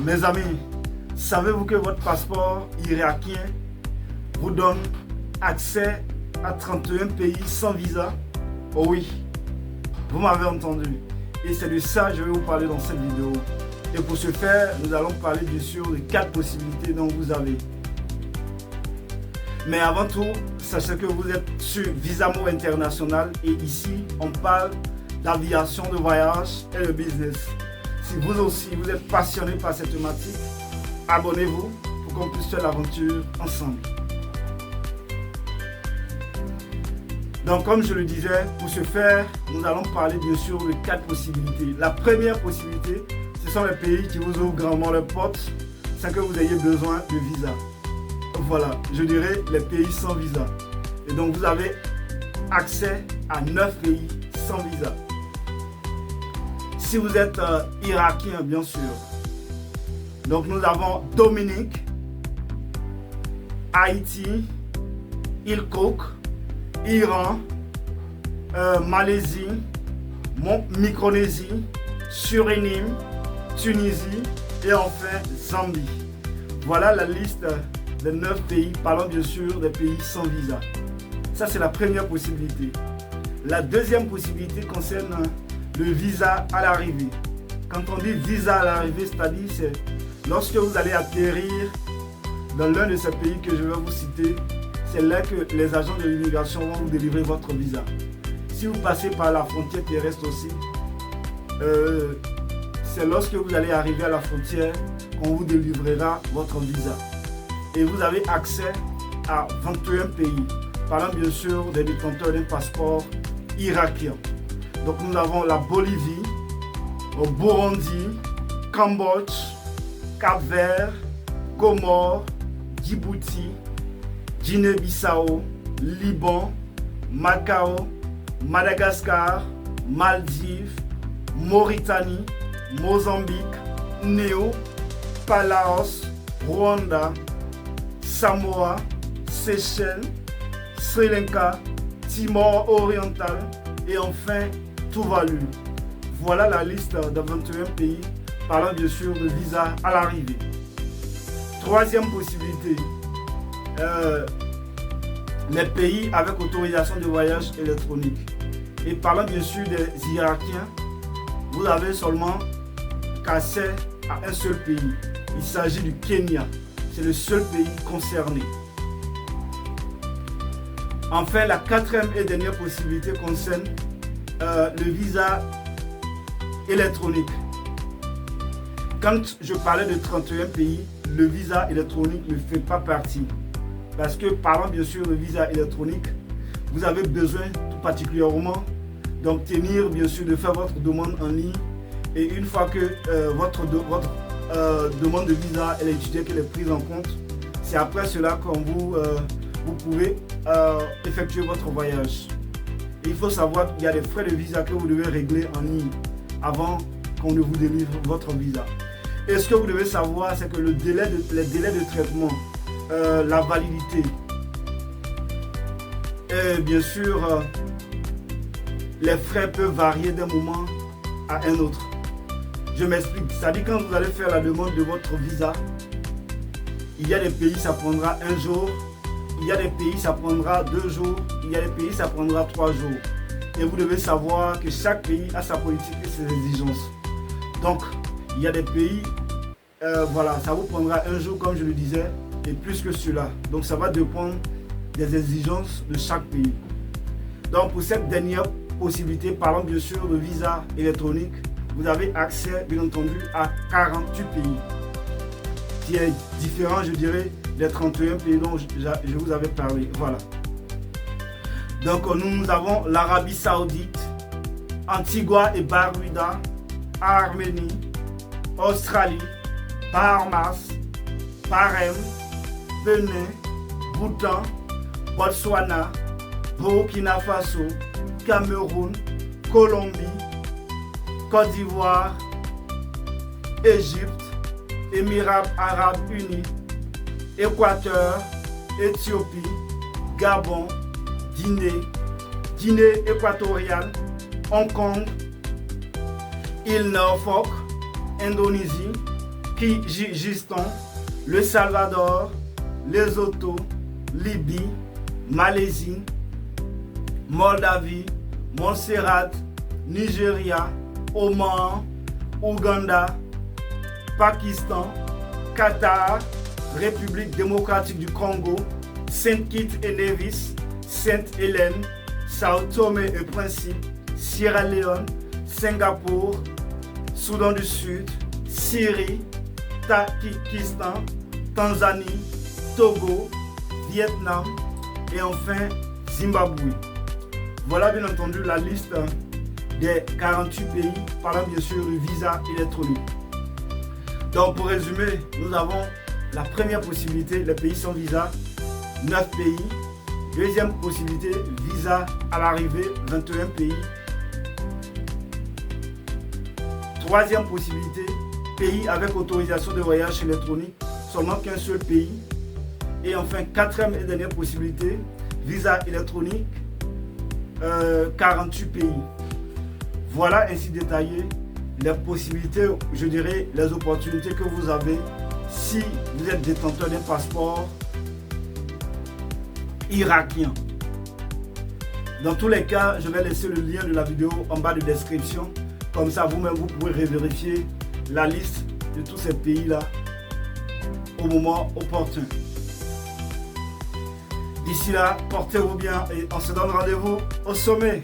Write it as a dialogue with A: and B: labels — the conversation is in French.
A: Mes amis, savez-vous que votre passeport irakien vous donne accès à 31 pays sans visa? Oh oui, vous m'avez entendu. Et c'est de ça que je vais vous parler dans cette vidéo. Et pour ce faire, nous allons parler bien sûr de 4 possibilités dont vous avez. Mais avant tout, sachez que vous êtes sur Visamo International et ici, on parle d'aviation, de voyage et de business. Si vous aussi, vous êtes passionné par cette thématique, abonnez-vous pour qu'on puisse faire l'aventure ensemble. Donc, comme je le disais, pour ce faire, nous allons parler bien sûr de 4 possibilités. La première possibilité, ce sont les pays qui vous ouvrent grandement leurs portes sans que vous ayez besoin de visa. Voilà, je dirais les pays sans visa. Et donc, vous avez accès à 9 pays sans visa. Si vous êtes irakien, bien sûr. Donc, nous avons Dominique, Haïti, Île Cook, Iran, Malaisie, Micronésie, Suriname, Tunisie et enfin Zambie. Voilà la liste des 9 pays, parlant bien sûr des pays sans visa. Ça, c'est la première possibilité. La deuxième possibilité concerne le visa à l'arrivée. Quand on dit visa à l'arrivée, c'est-à-dire c'est lorsque vous allez atterrir dans l'un de ces pays que je vais vous citer, c'est là que les agents de l'immigration vont vous délivrer votre visa. Si vous passez par la frontière terrestre aussi, c'est lorsque vous allez arriver à la frontière qu'on vous délivrera votre visa. Et vous avez accès à 21 pays, parlant bien sûr des détenteurs d'un passeport irakien. Donc nous avons la Bolivie, le Burundi, Cambodge, Cap-Vert, Comores, Djibouti, Guinée-Bissau, Liban, Macao, Madagascar, Maldives, Mauritanie, Mozambique, Néo, Palaos, Rwanda, Samoa, Seychelles, Sri Lanka, Timor oriental et enfin Tuvalu. Voilà la liste de 21 pays parlant bien sûr de visa à l'arrivée. Troisième possibilité, les pays avec autorisation de voyage électronique. Et parlant bien sûr des Irakiens, vous avez seulement accès à un seul pays. Il s'agit du Kenya. C'est le seul pays concerné. Enfin, la quatrième et dernière possibilité concerne le visa électronique. Quand je parlais de 31 pays, le visa électronique ne fait pas partie. Parce que, parlant bien sûr de visa électronique, vous avez besoin tout particulièrement d'obtenir, bien sûr, de faire votre demande en ligne. Et une fois que votre demande de visa est étudiée, qu'elle est prise en compte, c'est après cela que vous pouvez effectuer votre voyage. Et il faut savoir qu'il y a des frais de visa que vous devez régler en ligne avant qu'on ne vous délivre votre visa. Et ce que vous devez savoir, c'est que les délais de traitement, la validité et bien sûr les frais peuvent varier d'un moment à un autre. Je m'explique, c'est-à-dire quand vous allez faire la demande de votre visa, il y a des pays ça prendra 1 jour, il y a des pays ça prendra 2 jours, il y a des pays ça prendra 3 jours. Et vous devez savoir que chaque pays a sa politique et ses exigences. Donc il y a des pays, voilà, ça vous prendra 1 jour comme je le disais, et plus que cela. Donc ça va dépendre des exigences de chaque pays. Donc pour cette dernière possibilité, parlant bien sûr de visa électronique, vous avez accès bien entendu à 48 pays, qui est différent je dirais des 31 pays dont je vous avais parlé. Voilà. Donc nous avons l'Arabie Saoudite, Antigua et Barbuda, Arménie, Australie, Bahamas, Bahreïn, Bénin, Bhoutan, Botswana, Burkina Faso, Cameroun, Colombie, Côte d'Ivoire, Égypte, Émirats Arabes Unis, Équateur, Éthiopie, Gabon, Guinée équatoriale, Hong Kong, île Norfolk, Indonésie, Kyrgyzstan, le Salvador, Lesotho, Libye, Malaisie, Moldavie, Montserrat, Nigeria, Oman, Ouganda, Pakistan, Qatar, République démocratique du Congo, Saint-Kitts et Nevis, Sainte-Hélène, Sao Tomé et Principe, Sierra Leone, Singapour, Soudan du Sud, Syrie, Tadjikistan, Tanzanie, Togo, Vietnam et enfin Zimbabwe. Voilà bien entendu la liste des 48 pays parlant bien sûr du visa électronique. Donc pour résumer, nous avons la première possibilité, les pays sans visa, 9 pays. Deuxième possibilité, visa à l'arrivée, 21 pays. Troisième possibilité, pays avec autorisation de voyage électronique, seulement qu'un seul pays. Et enfin, quatrième et dernière possibilité, visa électronique, 48 pays. Voilà ainsi détaillé les possibilités, je dirais, les opportunités que vous avez si vous êtes détenteur d'un passeport irakien. Dans tous les cas, je vais laisser le lien de la vidéo en bas de description. Comme ça, vous-même, vous pourrez revérifier la liste de tous ces pays-là au moment opportun. D'ici là, portez-vous bien et on se donne rendez-vous au sommet.